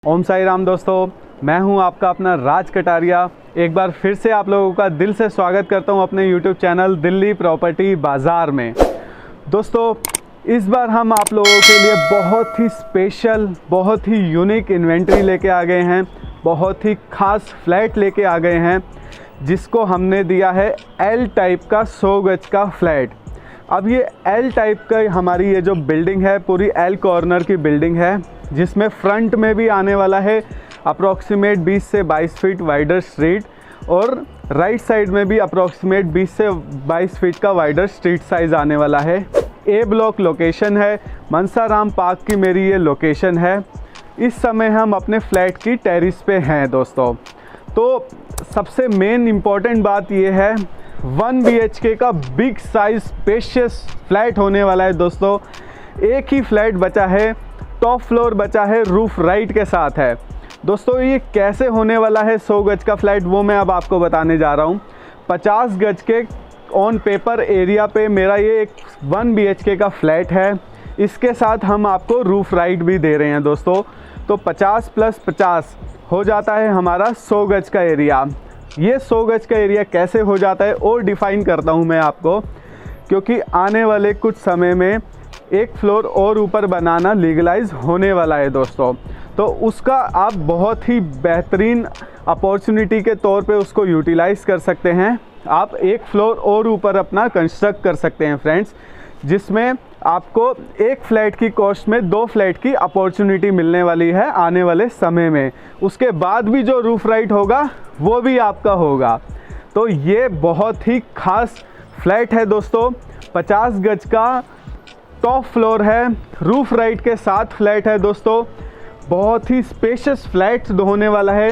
ओम साई राम दोस्तों, मैं हूं आपका अपना राज कटारिया। एक बार फिर से आप लोगों का दिल से स्वागत करता हूं अपने YouTube चैनल दिल्ली प्रॉपर्टी बाज़ार में। दोस्तों, इस बार हम आप लोगों के लिए बहुत ही स्पेशल, बहुत ही यूनिक इन्वेंट्री लेके आ गए हैं। बहुत ही ख़ास फ्लैट लेके आ गए हैं जिसको हमने दिया है L टाइप का 100 गज का फ्लैट। अब ये L टाइप का हमारी ये जो बिल्डिंग है पूरी L कॉर्नर की बिल्डिंग है, जिसमें फ्रंट में भी आने वाला है अप्रॉक्सीमेट 20 से 22 फीट वाइडर स्ट्रीट, और राइट साइड में भी अप्रॉक्सीमेट 20 से 22 फीट का वाइडर स्ट्रीट साइज़ आने वाला है। A ब्लॉक लोकेशन है, मनसाराम पार्क की मेरी ये लोकेशन है। इस समय हम अपने फ्लैट की टेरिस पे हैं दोस्तों। तो सबसे मेन इम्पॉर्टेंट बात ये है, 1 BHK का बिग साइज स्पेशियस फ्लैट होने वाला है दोस्तों। एक ही फ्लैट बचा है, टॉप फ्लोर बचा है, रूफ राइट के साथ है। दोस्तों, ये कैसे होने वाला है 100 गज का फ्लैट, वो मैं अब आपको बताने जा रहा हूँ। 50 गज के ऑन पेपर एरिया पे मेरा ये एक 1 BHK का फ्लैट है। इसके साथ हम आपको रूफ राइट भी दे रहे हैं दोस्तों। तो 50 + 50 हो जाता है हमारा 100 गज का एरिया। ये 100 गज का एरिया कैसे हो जाता है और डिफ़ाइन करता हूँ मैं आपको, क्योंकि आने वाले कुछ समय में एक फ्लोर और ऊपर बनाना लीगलाइज होने वाला है दोस्तों। तो उसका आप बहुत ही बेहतरीन अपॉर्चुनिटी के तौर पे उसको यूटिलाइज़ कर सकते हैं। आप एक फ्लोर और ऊपर अपना कंस्ट्रक्ट कर सकते हैं फ्रेंड्स, जिसमें आपको एक फ्लैट की कॉस्ट में 2 फ्लैट की अपॉर्चुनिटी मिलने वाली है आने वाले समय में। उसके बाद भी जो रूफ राइट होगा वो भी आपका होगा। तो ये बहुत ही ख़ास फ्लैट है दोस्तों। 50 गज का टॉप फ्लोर है, रूफ राइट के साथ फ्लैट है दोस्तों। बहुत ही स्पेशियस फ्लैट होने वाला है,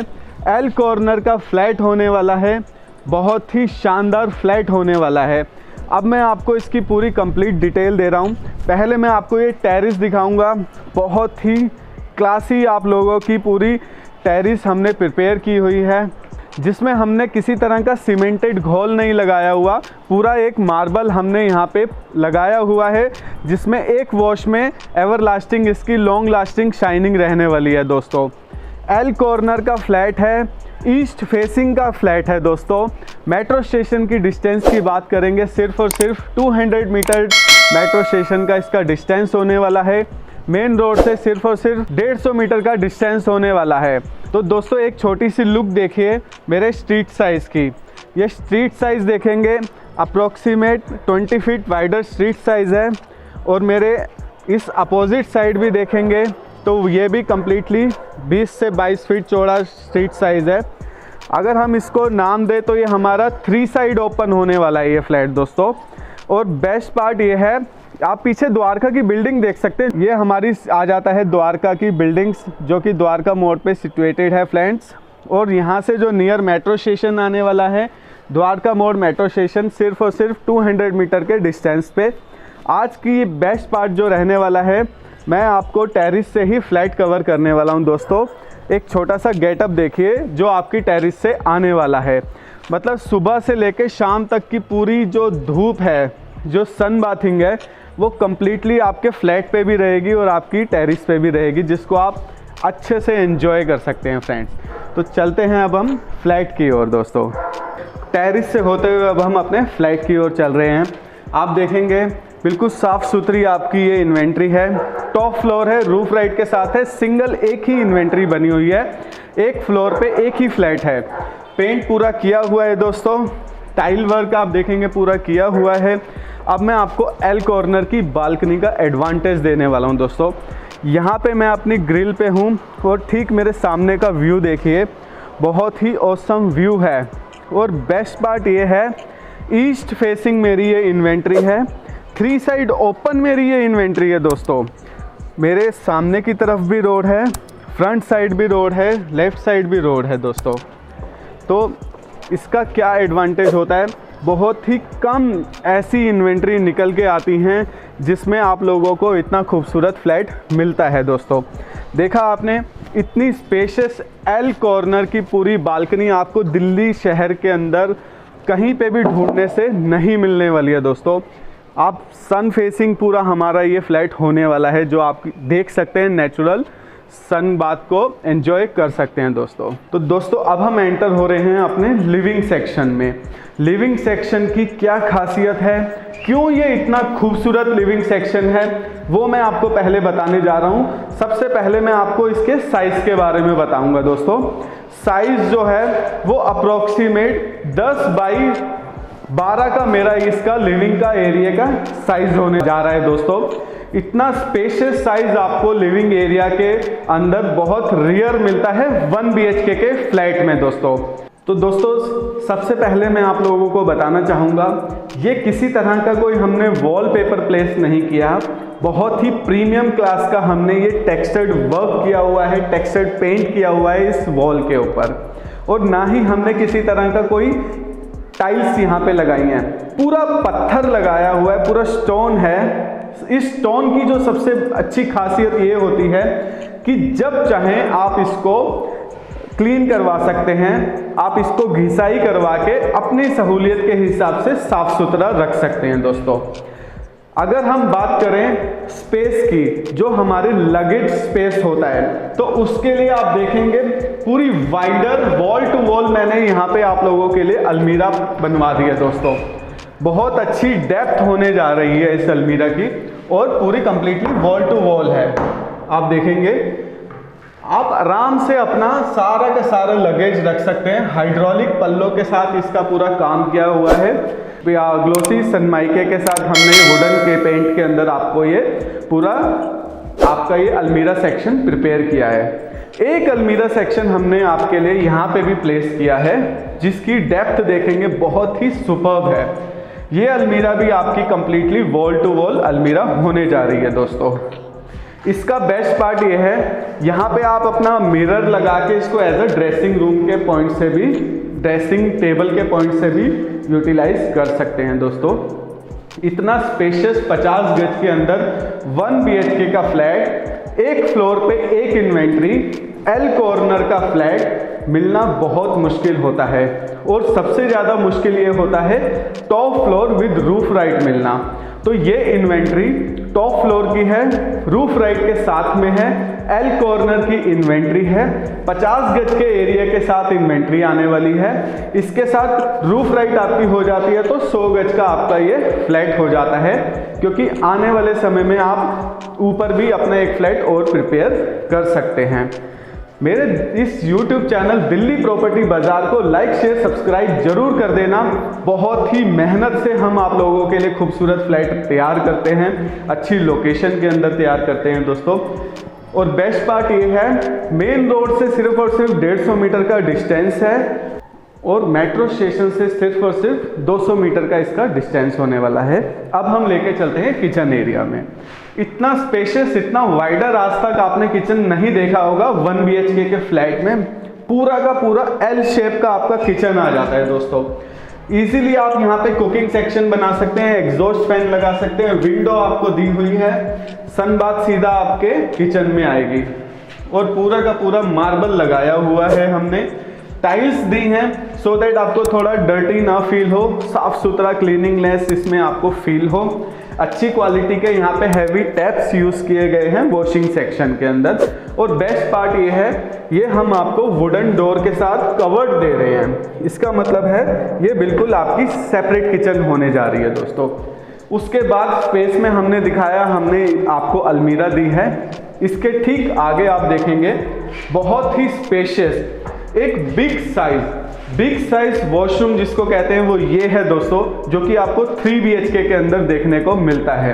L कॉर्नर का फ्लैट होने वाला है, बहुत ही शानदार फ्लैट होने वाला है। अब मैं आपको इसकी पूरी कंप्लीट डिटेल दे रहा हूँ। पहले मैं आपको ये टेरिस दिखाऊंगा। बहुत ही क्लासी आप लोगों की पूरी टेरिस हमने प्रिपेयर की हुई है, जिसमें हमने किसी तरह का सीमेंटेड घोल नहीं लगाया हुआ। पूरा एक मार्बल हमने यहाँ पे लगाया हुआ है, जिसमें एक वॉश में एवरलास्टिंग इसकी लॉन्ग लास्टिंग शाइनिंग रहने वाली है दोस्तों। L कॉर्नर का फ्लैट है, ईस्ट फेसिंग का फ्लैट है दोस्तों। मेट्रो स्टेशन की डिस्टेंस की बात करेंगे, सिर्फ और सिर्फ 200 मीटर मेट्रो स्टेशन का इसका डिस्टेंस होने वाला है। मेन रोड से सिर्फ और सिर्फ 150 मीटर का डिस्टेंस होने वाला है। तो दोस्तों, एक छोटी सी लुक देखिए मेरे स्ट्रीट साइज़ की। ये स्ट्रीट साइज़ देखेंगे approximate 20 feet wider street size है, और मेरे इस अपोजिट साइड भी देखेंगे तो ये भी कम्प्लीटली 20 से 22 फीट चौड़ा स्ट्रीट साइज़ है। अगर हम इसको नाम दें तो ये हमारा 3 साइड ओपन होने वाला है ये फ्लैट दोस्तों। और बेस्ट पार्ट ये है, आप पीछे द्वारका की बिल्डिंग देख सकते हैं। ये हमारी आ जाता है द्वारका की बिल्डिंग्स, जो कि द्वारका मोड़ पे सिचुएटेड है फ्रेंड्स। और यहाँ से जो नियर मेट्रो स्टेशन आने वाला है, द्वारका मोड़ मेट्रो स्टेशन, सिर्फ और सिर्फ 200 मीटर के डिस्टेंस पे। आज की बेस्ट पार्ट जो रहने वाला है, मैं आपको टेरिस से ही फ्लैट कवर करने वाला हूँ दोस्तों। एक छोटा सा गेटअप देखिए जो आपकी टेरिस से आने वाला है। मतलब सुबह से लेकर शाम तक की पूरी जो धूप है, जो सन बाथिंग है, वो कम्प्लीटली आपके फ्लैट पे भी रहेगी और आपकी टेरिस पे भी रहेगी, जिसको आप अच्छे से एंजॉय कर सकते हैं फ्रेंड्स। तो चलते हैं अब हम फ्लैट की ओर दोस्तों। टेरिस से होते हुए अब हम अपने फ्लैट की ओर चल रहे हैं। आप देखेंगे बिल्कुल साफ़ सुथरी आपकी ये इन्वेंट्री है। टॉप फ्लोर है, रूफ राइट के साथ है, सिंगल एक ही इन्वेंट्री बनी हुई है। एक फ्लोर पे एक ही फ्लैट है। पेंट पूरा किया हुआ है दोस्तों, टाइल वर्क आप देखेंगे पूरा किया हुआ है। अब मैं आपको L कॉर्नर की बालकनी का एडवांटेज देने वाला हूं दोस्तों। यहाँ पे मैं अपनी ग्रिल पे हूँ और ठीक मेरे सामने का व्यू देखिए, बहुत ही ऑसम व्यू है। और बेस्ट पार्ट ये है, ईस्ट फेसिंग मेरी ये इन्वेंट्री है, 3 साइड ओपन मेरी ये इन्वेंट्री है दोस्तों। मेरे सामने की तरफ भी रोड है, फ्रंट साइड भी रोड है, लेफ़्ट साइड भी रोड है दोस्तों। तो इसका क्या एडवांटेज होता है, बहुत ही कम ऐसी इन्वेंट्री निकल के आती हैं जिसमें आप लोगों को इतना खूबसूरत फ्लैट मिलता है दोस्तों। देखा आपने, इतनी स्पेशियस L कॉर्नर की पूरी बालकनी आपको दिल्ली शहर के अंदर कहीं पे भी ढूंढने से नहीं मिलने वाली है दोस्तों। आप सन फेसिंग पूरा हमारा ये फ्लैट होने वाला है, जो आप देख सकते हैं नेचुरल सन बाथ को एंजॉय कर सकते हैं दोस्तों। तो दोस्तों अब हम एंटर हो रहे हैं अपने लिविंग सेक्शन में। लिविंग सेक्शन की क्या खासियत है, क्यों ये इतना खूबसूरत लिविंग सेक्शन है, वो मैं आपको पहले बताने जा रहा हूँ। सबसे पहले मैं आपको इसके साइज़ के बारे में बताऊँगा दोस्तों। साइज़ जो है वो अप्रोक्सीमेट 10 बाई 12 का मेरा इसका लिविंग का एरिया का साइज़ होने जा रहा है दोस्तों। इतना स्पेशियस साइज आपको लिविंग एरिया के अंदर बहुत रेयर मिलता है 1 BHK के फ्लैट में दोस्तों। तो दोस्तों सबसे पहले मैं आप लोगों को बताना चाहूँगा, ये किसी तरह का कोई हमने वॉलपेपर प्लेस नहीं किया, बहुत ही प्रीमियम क्लास का हमने ये टेक्सचर्ड वर्क किया हुआ है, टेक्सचर्ड पेंट किया हुआ है इस वॉल के ऊपर। और ना ही हमने किसी तरह का कोई टाइल्स यहाँ पे लगाई हैं, पूरा पत्थर लगाया हुआ है, पूरा स्टोन है। इस स्टोन की जो सबसे अच्छी खासियत ये होती है कि जब चाहें आप इसको क्लीन करवा सकते हैं, आप इसको घिसाई करवा के अपनी सहूलियत के हिसाब से साफ सुथरा रख सकते हैं दोस्तों। अगर हम बात करें स्पेस की, जो हमारे लगेज स्पेस होता है, तो उसके लिए आप देखेंगे पूरी वाइडर वॉल टू वॉल मैंने यहाँ पे आप लोगों के लिए अलमीरा बनवा दी है दोस्तों। बहुत अच्छी डेप्थ होने जा रही है इस अलमीरा की और पूरी कंप्लीटली वॉल टू वॉल है। आप देखेंगे आप आराम से अपना सारा का सारा लगेज रख सकते हैं। हाइड्रोलिक पल्लों के साथ इसका पूरा काम किया हुआ है। ग्लोसी सनमाइके के साथ हमने वुडन के पेंट के अंदर आपको ये पूरा आपका ये अलमीरा सेक्शन प्रिपेयर किया है। एक अलमीरा सेक्शन हमने आपके लिए यहाँ पे भी प्लेस किया है, जिसकी डेप्थ देखेंगे बहुत ही सुपर्ब है। ये अलमीरा भी आपकी कंप्लीटली वॉल टू वॉल अलमीरा होने जा रही है दोस्तों। इसका बेस्ट पार्ट ये है, यहाँ पे आप अपना मिरर लगा के इसको एज अ ड्रेसिंग रूम के पॉइंट से भी, ड्रेसिंग टेबल के पॉइंट से भी यूटिलाइज कर सकते हैं दोस्तों। इतना स्पेशियस 50 गज के अंदर 1 BHK का फ्लैट, एक फ्लोर पे एक इन्वेंट्री, एल कॉर्नर का फ्लैट मिलना बहुत मुश्किल होता है। और सबसे ज़्यादा मुश्किल ये होता है top floor with roof right मिलना। तो ये इन्वेंट्री टॉप फ्लोर की है, रूफ राइट के साथ में है, एल कॉर्नर की इन्वेंट्री है, 50 गज के एरिया के साथ इन्वेंट्री आने वाली है। इसके साथ रूफ राइट आपकी हो जाती है तो 100 गज का आपका ये फ्लैट हो जाता है, क्योंकि आने वाले समय में आप ऊपर भी अपना एक फ्लैट और प्रिपेयर कर सकते हैं। मेरे इस YouTube चैनल दिल्ली प्रॉपर्टी बाजार को लाइक शेयर सब्सक्राइब जरूर कर देना। बहुत ही मेहनत से हम आप लोगों के लिए खूबसूरत फ्लैट तैयार करते हैं, अच्छी लोकेशन के अंदर तैयार करते हैं दोस्तों। और बेस्ट पार्ट ये है, मेन रोड से सिर्फ और सिर्फ 150 मीटर का डिस्टेंस है और मेट्रो स्टेशन से सिर्फ और सिर्फ 200 मीटर का इसका डिस्टेंस होने वाला है। अब हम लेके चलते हैं किचन एरिया में। इतना स्पेशियस, इतना वाइडर आज तक आपने किचन नहीं देखा होगा 1 BHK के फ्लैट में। पूरा का पूरा एल शेप का आपका किचन आ जाता है दोस्तों। इजीली आप यहाँ पे कुकिंग सेक्शन बना सकते हैं, एग्जॉस्ट फैन लगा सकते हैं, विंडो आपको दी हुई है, सन बाथ सीधा आपके किचन में आएगी। और पूरा का पूरा मार्बल लगाया हुआ है हमने, टाइल्स दी हैं सो दैट आपको थोड़ा डर्टी ना फील हो, साफ सुथरा क्लीनिंगनेस इसमें आपको फील हो। अच्छी क्वालिटी के यहाँ पे हैवी टैप्स यूज़ किए गए हैं वॉशिंग सेक्शन के अंदर। और बेस्ट पार्ट ये है, ये हम आपको वुडन डोर के साथ कवर्ड दे रहे हैं। इसका मतलब है ये बिल्कुल आपकी सेपरेट किचन होने जा रही है दोस्तों। उसके बाद स्पेस में हमने दिखाया, हमने आपको अलमीरा दी है। इसके ठीक आगे आप देखेंगे बहुत ही स्पेशियस एक बिग साइज वॉशरूम जिसको कहते हैं वो ये है दोस्तों, जो कि आपको 3 BHK के अंदर देखने को मिलता है।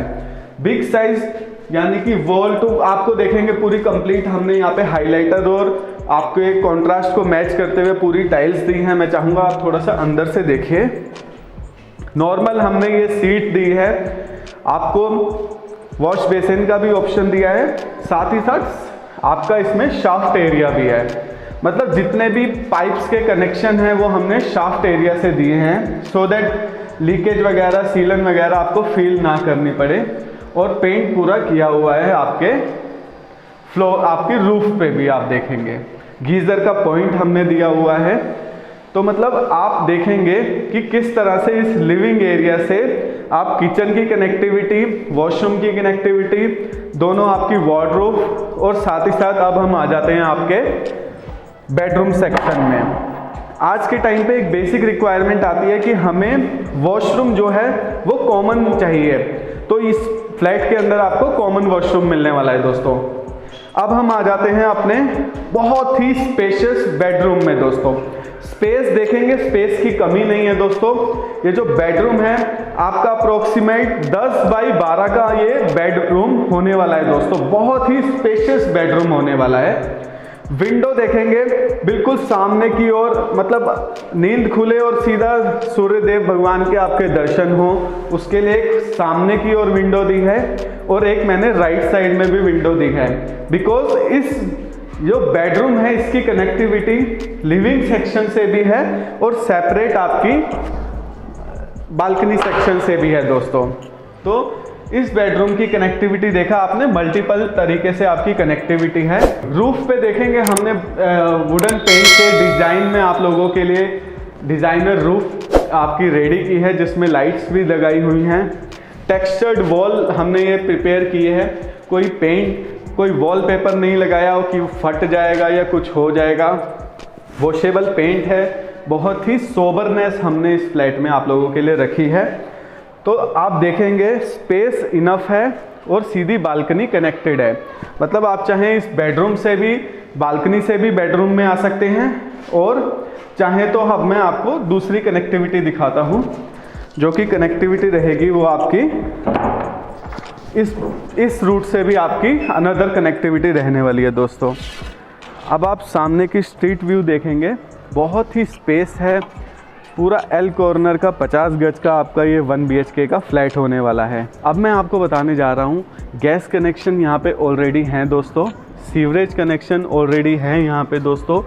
बिग साइज यानी कि वॉल टू आपको देखेंगे पूरी कंप्लीट हमने यहाँ पे हाइलाइटर और आपको एक कॉन्ट्रास्ट को मैच करते हुए पूरी टाइल्स दी हैं। मैं चाहूँगा आप थोड़ा सा अंदर से देखिए। नॉर्मल हमने ये सीट दी है, आपको वॉश बेसिन का भी ऑप्शन दिया है, साथ ही साथ आपका इसमें शाफ्ट एरिया भी है। मतलब जितने भी पाइप्स के कनेक्शन हैं वो हमने शाफ्ट एरिया से दिए हैं, सो दैट लीकेज वगैरह सीलन वगैरह आपको फील ना करनी पड़े। और पेंट पूरा किया हुआ है आपके फ्लोर, आपकी रूफ पे भी आप देखेंगे गीज़र का पॉइंट हमने दिया हुआ है। तो मतलब आप देखेंगे कि किस तरह से इस लिविंग एरिया से आप किचन की कनेक्टिविटी, वॉशरूम की कनेक्टिविटी, दोनों आपकी वार्डरोब, और साथ ही साथ अब हम आ जाते हैं आपके बेडरूम सेक्शन में। आज के टाइम पे एक बेसिक रिक्वायरमेंट आती है कि हमें वॉशरूम जो है वो कॉमन चाहिए, तो इस फ्लैट के अंदर आपको कॉमन वॉशरूम मिलने वाला है दोस्तों। अब हम आ जाते हैं अपने बहुत ही स्पेशियस बेडरूम में दोस्तों। स्पेस देखेंगे, स्पेस की कमी नहीं है दोस्तों। ये जो बेडरूम है आपका अप्रोक्सीमेट 10 बाई 12 का ये बेडरूम होने वाला है दोस्तों। बहुत ही स्पेशियस बेडरूम होने वाला है। विंडो देखेंगे बिल्कुल सामने की ओर, मतलब नींद खुले और सीधा सूर्यदेव भगवान के आपके दर्शन हो, उसके लिए एक सामने की ओर विंडो दी है, और एक मैंने राइट साइड में भी विंडो दी है। बिकॉज इस जो बेडरूम है इसकी कनेक्टिविटी लिविंग सेक्शन से भी है और सेपरेट आपकी बालकनी सेक्शन से भी है दोस्तों। तो इस बेडरूम की कनेक्टिविटी देखा आपने, मल्टीपल तरीके से आपकी कनेक्टिविटी है। रूफ पे देखेंगे हमने वुडन पेंट के डिजाइन में आप लोगों के लिए डिजाइनर रूफ आपकी रेडी की है, जिसमें लाइट्स भी लगाई हुई हैं। टेक्सचर्ड वॉल हमने ये प्रिपेयर किए हैं। कोई पेंट, कोई वॉलपेपर नहीं लगाया हो कि फट जाएगा या कुछ हो जाएगा। वॉशेबल पेंट है। बहुत ही सोबरनेस हमने इस फ्लैट में आप लोगों के लिए रखी है। तो आप देखेंगे स्पेस इनफ है और सीधी बालकनी कनेक्टेड है। मतलब आप चाहें इस बेडरूम से भी, बालकनी से भी बेडरूम में आ सकते हैं, और चाहें तो अब मैं आपको दूसरी कनेक्टिविटी दिखाता हूं, जो कि कनेक्टिविटी रहेगी वो आपकी इस रूट से भी आपकी अनदर कनेक्टिविटी रहने वाली है दोस्तों। अब आप सामने की स्ट्रीट व्यू देखेंगे, बहुत ही स्पेस है। पूरा एल कॉर्नर का 50 गज का आपका ये 1 BHK का फ्लैट होने वाला है। अब मैं आपको बताने जा रहा हूँ, गैस कनेक्शन यहाँ पे ऑलरेडी हैं दोस्तों, सीवरेज कनेक्शन ऑलरेडी है यहाँ पे दोस्तों,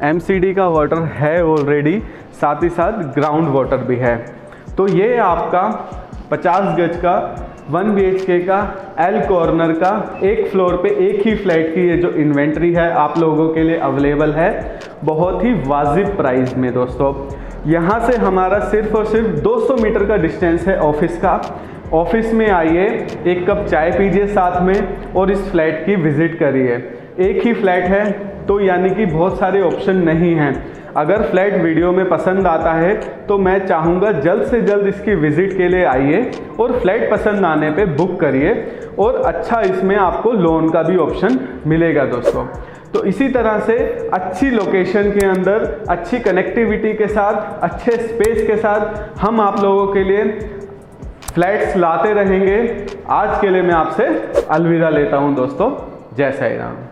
MCD का वाटर है ऑलरेडी, साथ ही साथ ग्राउंड वाटर भी है। तो ये आपका 50 गज का 1 BHK का एल कॉर्नर का एक फ्लोर पे एक ही फ्लैट की ये जो इन्वेंट्री है आप लोगों के लिए अवेलेबल है, बहुत ही वाजिब प्राइस में दोस्तों। यहाँ से हमारा सिर्फ और सिर्फ 200 मीटर का डिस्टेंस है ऑफिस का। ऑफिस में आइए, एक कप चाय पीजिए साथ में, और इस फ्लैट की विज़िट करिए। एक ही फ्लैट है तो यानी कि बहुत सारे ऑप्शन नहीं हैं। अगर फ्लैट वीडियो में पसंद आता है तो मैं चाहूँगा जल्द से जल्द इसकी विज़िट के लिए आइए, और फ्लैट पसंद आने पे बुक करिए, और अच्छा इसमें आपको लोन का भी ऑप्शन मिलेगा दोस्तों। तो इसी तरह से अच्छी लोकेशन के अंदर, अच्छी कनेक्टिविटी के साथ, अच्छे स्पेस के साथ हम आप लोगों के लिए फ्लैट्स लाते रहेंगे। आज के लिए मैं आपसे अलविदा लेता हूं दोस्तों। जय साई राम।